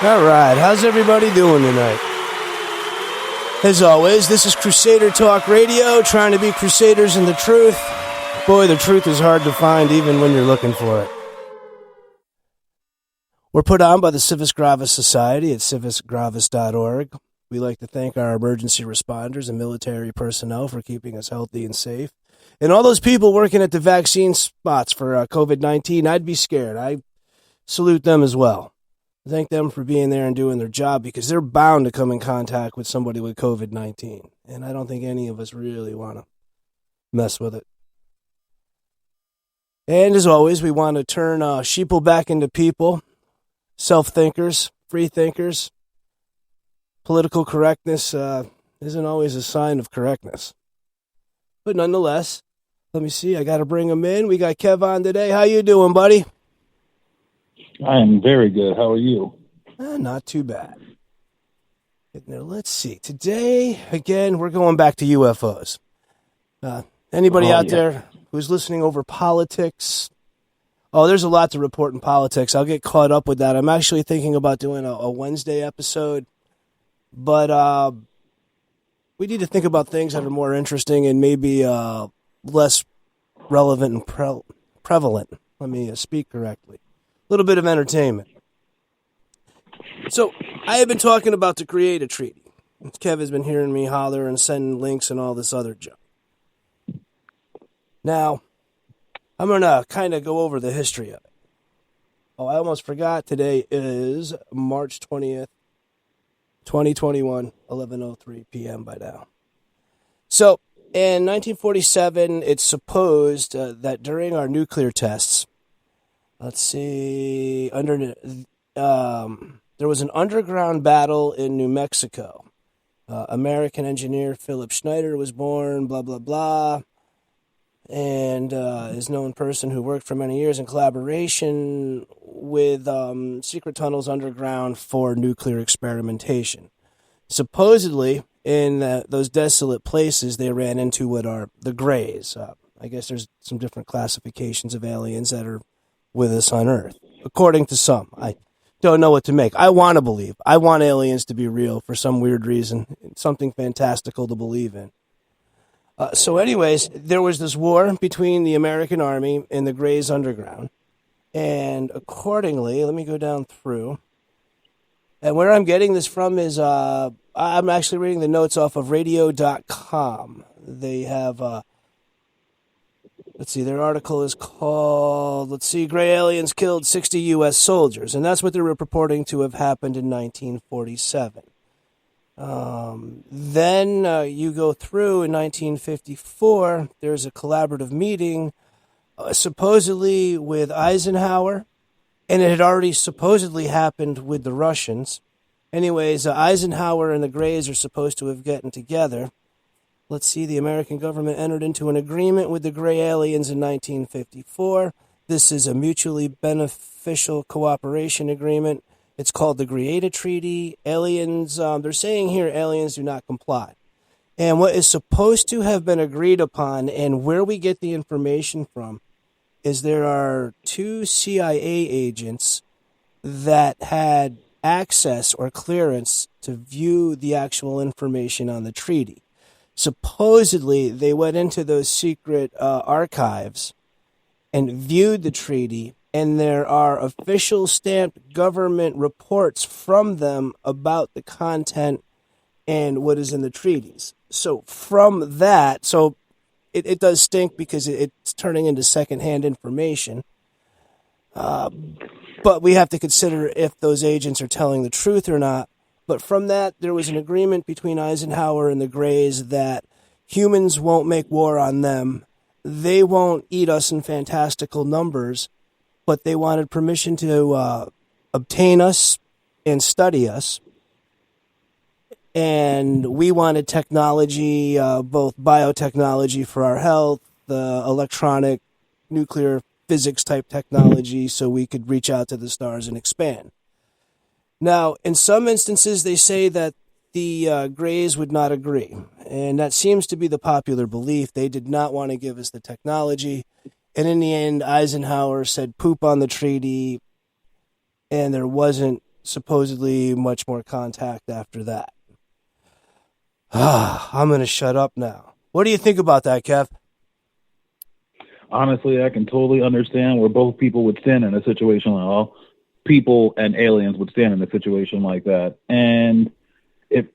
All right, how's everybody doing tonight? As always, this is Crusader Talk Radio, trying to be crusaders in the truth. Boy, the truth is hard to find even when you're looking for it. We're put on by the Civis Gravis Society at civisgravis.org. We like to thank our emergency responders and military personnel for keeping us healthy and safe. And all those people working at the vaccine spots for COVID-19, I'd be scared. I salute them as well. Thank them for being there and doing their job, because they're bound to come in contact with somebody with COVID-19. And I don't think any of us really want to mess with it. And as always, we want to turn sheeple back into people, self-thinkers, free thinkers. Political correctness isn't always a sign of correctness. But nonetheless, let me see, I got to bring him in. We got Kev on today. How you doing, buddy? I am very good. How are you? Not too bad. Now, let's see. Today, again, we're going back to UFOs. Anybody out there who's listening over politics? Oh, there's a lot to report in politics. I'll get caught up with that. I'm actually thinking about doing a Wednesday episode. But we need to think about things that are more interesting and maybe less relevant and prevalent. Let me speak correctly. A little bit of entertainment. So, I have been talking about the Greada Treaty. Kev has been hearing me holler and send links and all this other junk. Now, I'm going to kind of go over the history of it. Oh, I almost forgot. Today is March 20th, 2021, 11:03 p.m. by now. So, in 1947, it's supposed that during our nuclear tests, let's see, there was an underground battle in New Mexico. American engineer Philip Schneider was born, blah, blah, blah, and is known person who worked for many years in collaboration with secret tunnels underground for nuclear experimentation. Supposedly, in those desolate places, they ran into what are the Greys. I guess there's some different classifications of aliens that are with us on Earth, according to some. I don't know what to make. I want to believe. I want aliens to be real for some weird reason. It's something fantastical to believe in. So anyways, there was this war between the American Army and the Greys underground. And accordingly, let me go down through. And where I'm getting this from is, I'm actually reading the notes off of radio.com. They have, let's see, their article is called, Gray Aliens Killed 60 U.S. Soldiers. And that's what they were purporting to have happened in 1947. Then you go through in 1954, there's a collaborative meeting, supposedly with Eisenhower, and it had already supposedly happened with the Russians. Anyways, Eisenhower and the Greys are supposed to have gotten together. Let's see, the American government entered into an agreement with the Gray aliens in 1954. This is a mutually beneficial cooperation agreement. It's called the Greada Treaty. Aliens, they're saying here aliens do not comply. And what is supposed to have been agreed upon, and where we get the information from, is there are 2 CIA agents that had access or clearance to view the actual information on the treaty. Supposedly, they went into those secret archives and viewed the treaty, and there are official stamped government reports from them about the content and what is in the treaties. So from that, it does stink because it's turning into secondhand information. But we have to consider if those agents are telling the truth or not. But from that, there was an agreement between Eisenhower and the Greys that humans won't make war on them. They won't eat us in fantastical numbers, but they wanted permission to obtain us and study us. And we wanted technology, both biotechnology for our health, the electronic, nuclear physics type technology, so we could reach out to the stars and expand. Now, in some instances, they say that the Greys would not agree. And that seems to be the popular belief. They did not want to give us the technology. And in the end, Eisenhower said poop on the treaty, and there wasn't supposedly much more contact after that. I'm going to shut up now. What do you think about that, Kev? Honestly, I can totally understand where both people would stand in a situation like all people and aliens would stand in a situation like that. And if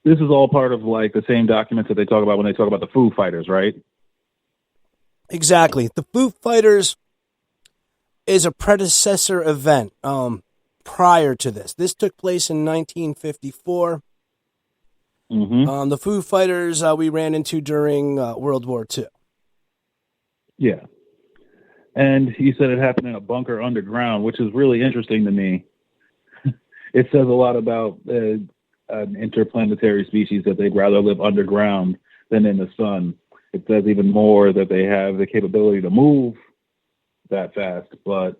this is all part of like the same documents that they talk about when they talk about the Foo Fighters, right? Exactly. The Foo Fighters is a predecessor event prior to this. This took place in 1954. The Foo Fighters we ran into during World War II. Yeah. And you said it happened in a bunker underground, which is really interesting to me. It says a lot about an interplanetary species that they'd rather live underground than in the sun. It says even more that they have the capability to move that fast, but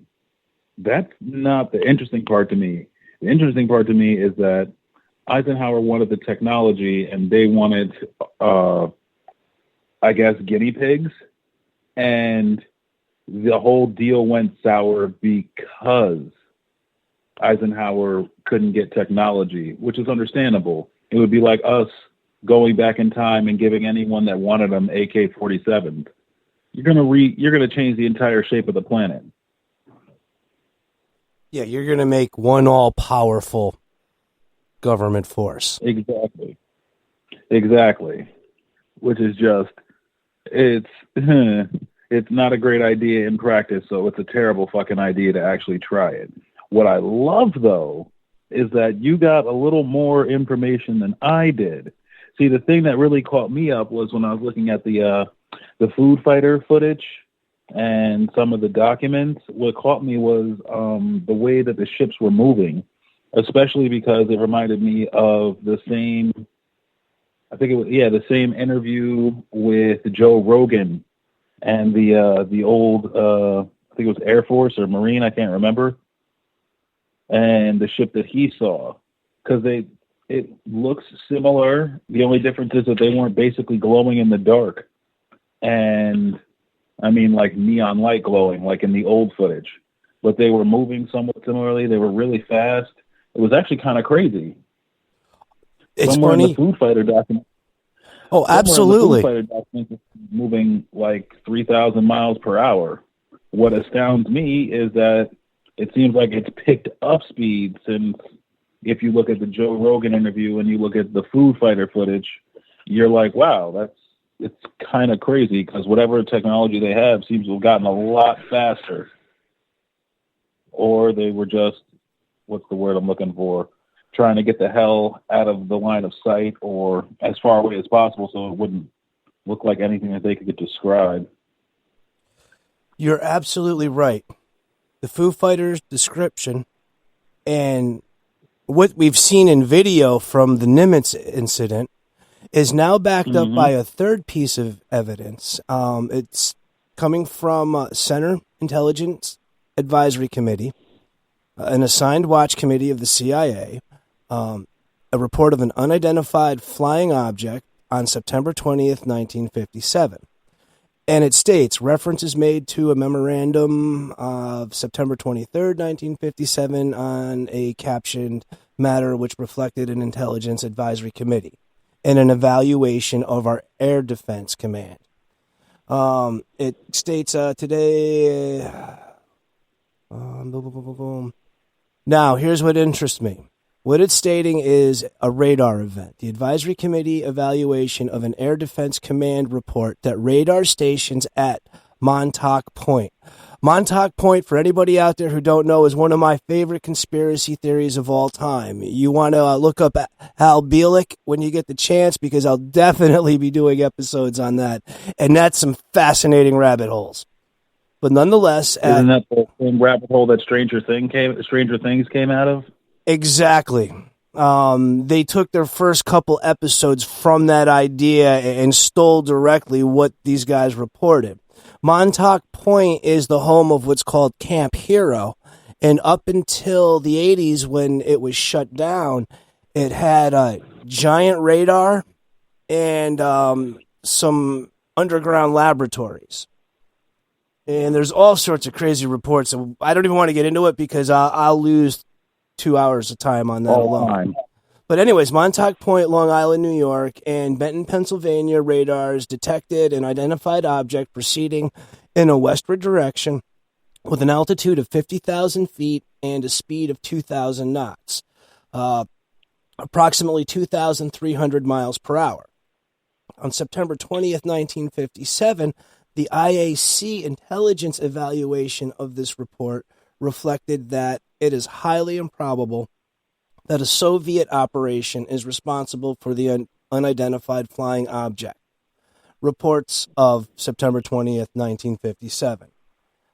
that's not the interesting part to me. The interesting part to me is that Eisenhower wanted the technology and they wanted, I guess, guinea pigs. And the whole deal went sour because Eisenhower couldn't get technology, which is understandable. It would be like us going back in time and giving anyone that wanted them AK-47s. You're gonna change the entire shape of the planet. Yeah, you're going to make one all-powerful government force. Exactly. Which is just, it's not a great idea in practice, so it's a terrible fucking idea to actually try it. What I love, though, is that you got a little more information than I did. See, the thing that really caught me up was when I was looking at the food fighter footage and some of the documents. What caught me was the way that the ships were moving, especially because it reminded me of the same, I think it was, the same interview with Joe Rogan and the old, I think it was Air Force or Marine, I can't remember, and the ship that he saw, because it looks similar. The only difference is that they weren't basically glowing in the dark, and I mean like neon light glowing, like in the old footage, but they were moving somewhat similarly. They were really fast. It was actually kind of crazy. It's somewhere funny. In the Food Fighter document. Oh, absolutely. The Food Fighter document is moving like 3,000 miles per hour. What astounds me is that it seems like it's picked up speed since if you look at the Joe Rogan interview and you look at the Food Fighter footage, you're like, wow, it's kind of crazy because whatever technology they have seems to have gotten a lot faster. Or they were just, what's the word I'm looking for, trying to get the hell out of the line of sight or as far away as possible so it wouldn't look like anything that they could describe. You're absolutely right. The Foo Fighters description and what we've seen in video from the Nimitz incident is now backed up by a third piece of evidence. It's coming from Center Intelligence Advisory Committee, an assigned watch committee of the CIA, a report of an unidentified flying object on September 20th, 1957. And it states, reference is made to a memorandum of September 23rd, 1957 on a captioned matter which reflected an intelligence advisory committee and an evaluation of our air defense command. It states today... Now, here's what interests me. What it's stating is a radar event. The Advisory Committee evaluation of an Air Defense Command report that radar stations at Montauk Point. Montauk Point, for anybody out there who don't know, is one of my favorite conspiracy theories of all time. You want to look up Hal Bielek when you get the chance, because I'll definitely be doing episodes on that. And that's some fascinating rabbit holes. But nonetheless... Isn't that the same rabbit hole that Stranger Things came out of? Exactly. They took their first couple episodes from that idea and stole directly what these guys reported. Montauk Point is the home of what's called Camp Hero. And up until the 80s when it was shut down, it had a giant radar and some underground laboratories. And there's all sorts of crazy reports. So I don't even want to get into it because I'll lose 2 hours of time on that All alone. time. But anyways, Montauk Point, Long Island, New York, and Benton, Pennsylvania radars detected an identified object proceeding in a westward direction with an altitude of 50,000 feet and a speed of 2,000 knots, approximately 2,300 miles per hour. On September 20th, 1957, the IAC intelligence evaluation of this report reflected that it is highly improbable that a Soviet operation is responsible for the unidentified flying object. Reports of September 20th, 1957.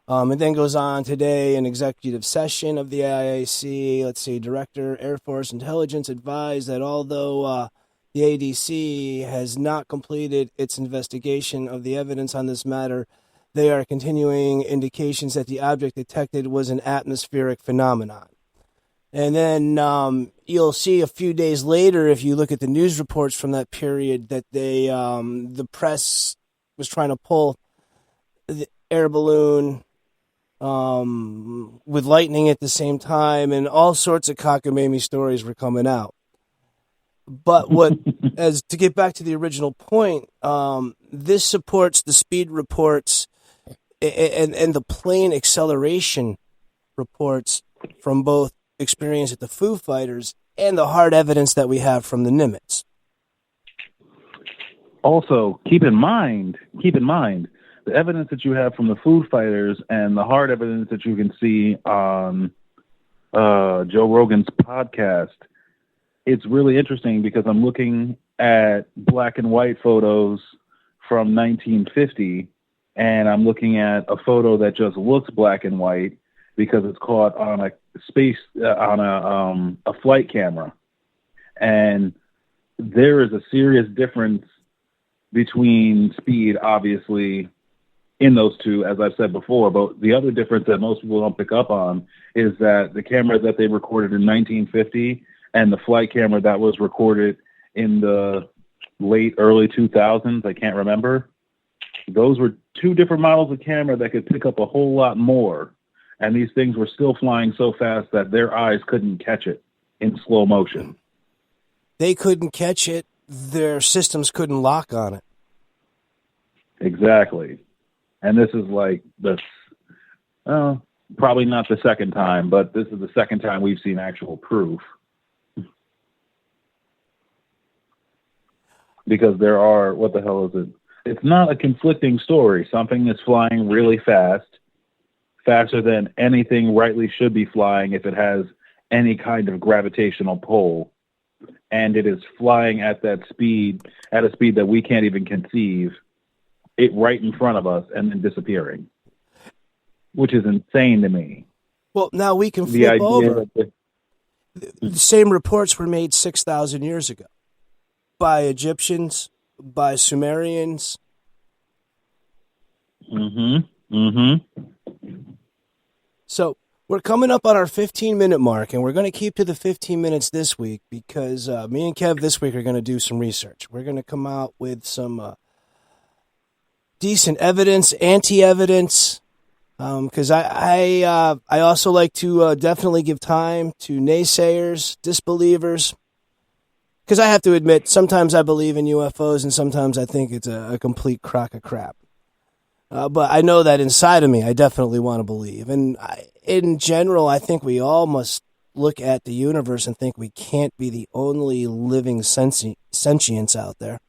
It then goes on today, an executive session of the IAC. Let's see, Director, Air Force Intelligence advised that although the ADC has not completed its investigation of the evidence on this matter, they are continuing indications that the object detected was an atmospheric phenomenon. And then you'll see a few days later, if you look at the news reports from that period, that the press was trying to pull the air balloon with lightning at the same time, and all sorts of cockamamie stories were coming out. But as to get back to the original point, this supports the speed reports and the plane acceleration reports from both experience at the Foo Fighters and the hard evidence that we have from the Nimitz. Also, keep in mind, the evidence that you have from the Foo Fighters and the hard evidence that you can see on Joe Rogan's podcast, it's really interesting because I'm looking at black and white photos from 1950, and I'm looking at a photo that just looks black and white because it's caught on a flight camera. And there is a serious difference between speed, obviously, in those two, as I've said before. But the other difference that most people don't pick up on is that the camera that they recorded in 1950 and the flight camera that was recorded in the early 2000s, I can't remember, those were two different models of camera that could pick up a whole lot more. And these things were still flying so fast that their eyes couldn't catch it in slow motion. They couldn't catch it. Their systems couldn't lock on it. Exactly. And this is like probably not the second time, but this is the second time we've seen actual proof. Because there are, what the hell is it? It's not a conflicting story. Something is flying really fast, faster than anything rightly should be flying if it has any kind of gravitational pull. And it is flying at that speed, at a speed that we can't even conceive, it right in front of us and then disappearing, which is insane to me. Well, now we can flip over. The same reports were made 6,000 years ago by Egyptians, by Sumerians. So we're coming up on our 15-minute mark, and we're going to keep to the 15 minutes this week because me and Kev this week are going to do some research. We're going to come out with some decent evidence, anti-evidence, because I also like to definitely give time to naysayers, disbelievers, because I have to admit, sometimes I believe in UFOs and sometimes I think it's a complete crock of crap. But I know that inside of me, I definitely want to believe. And in general, I think we all must look at the universe and think we can't be the only living sentience out there.